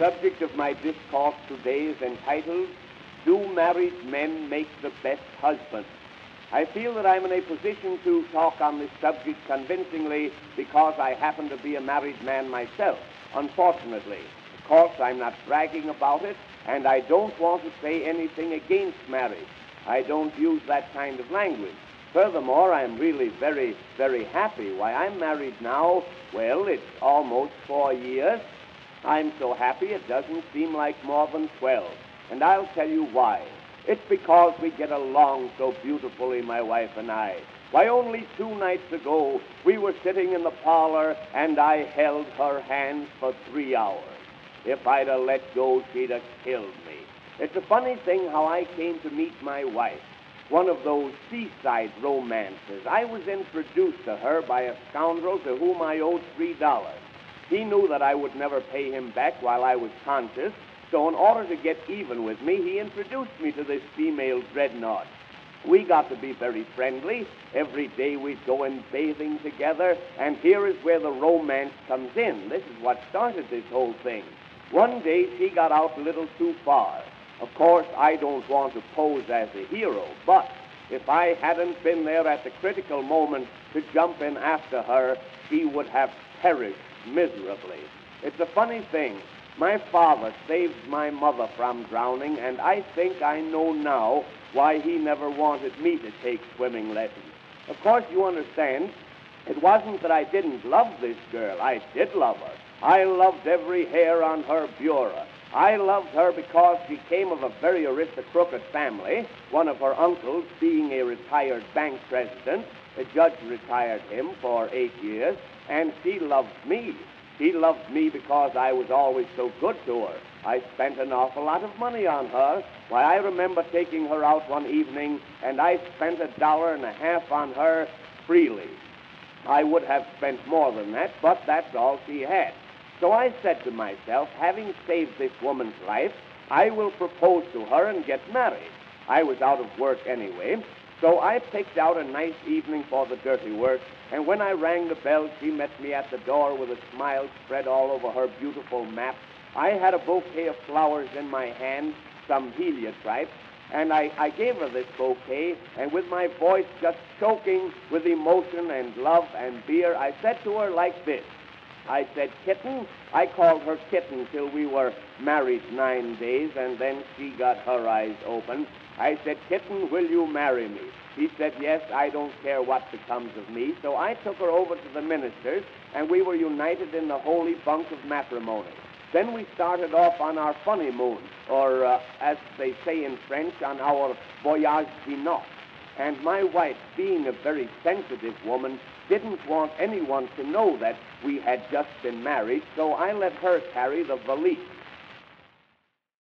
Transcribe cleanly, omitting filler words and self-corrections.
subject of my discourse today is entitled, Do Married Men Make the Best Husbands? I feel that I'm in a position to talk on this subject convincingly because I happen to be a married man myself, unfortunately. Of course, I'm not bragging about it, and I don't want to say anything against marriage. I don't use that kind of language. Furthermore, I'm really very, very happy. Why, I'm married now, well, it's almost 4 years. I'm so happy it doesn't seem like more than 12. And I'll tell you why. It's because we get along so beautifully, my wife and I. Why, only 2 nights ago, we were sitting in the parlor, and I held her hands for 3 hours. If I'd have let go, she'd have killed me. It's a funny thing how I came to meet my wife. One of those seaside romances. I was introduced to her by a scoundrel to whom I owed $3. He knew that I would never pay him back while I was conscious, so in order to get even with me, he introduced me to this female dreadnought. We got to be very friendly. Every day we'd go in bathing together, and here is where the romance comes in. This is what started this whole thing. One day she got out a little too far. Of course, I don't want to pose as a hero, but if I hadn't been there at the critical moment to jump in after her, she would have perished miserably. It's a funny thing. My father saved my mother from drowning, and I think I know now why he never wanted me to take swimming lessons. Of course, you understand, it wasn't that I didn't love this girl. I did love her. I loved every hair on her bureau. I loved her because she came of a very aristocratic family, one of her uncles being a retired bank president. The judge retired him for 8 years, and she loved me. She loved me because I was always so good to her. I spent an awful lot of money on her. Why, I remember taking her out one evening, and I spent $1.50 on her freely. I would have spent more than that, but that's all she had. So I said to myself, having saved this woman's life, I will propose to her and get married. I was out of work anyway, so I picked out a nice evening for the dirty work, and when I rang the bell, she met me at the door with a smile spread all over her beautiful map. I had a bouquet of flowers in my hand, some heliotrope, and I gave her this bouquet, and with my voice just choking with emotion and love and beer, I said to her like this. I said, Kitten. I called her Kitten till we were married 9 days, and then she got her eyes open. I said, Kitten, will you marry me? She said, yes, I don't care what becomes of me. So I took her over to the minister's, and we were united in the holy bunk of matrimony. Then we started off on our honeymoon, or as they say in French, on our voyage de noces. And my wife, being a very sensitive woman, didn't want anyone to know that we had just been married, so I let her carry the valise.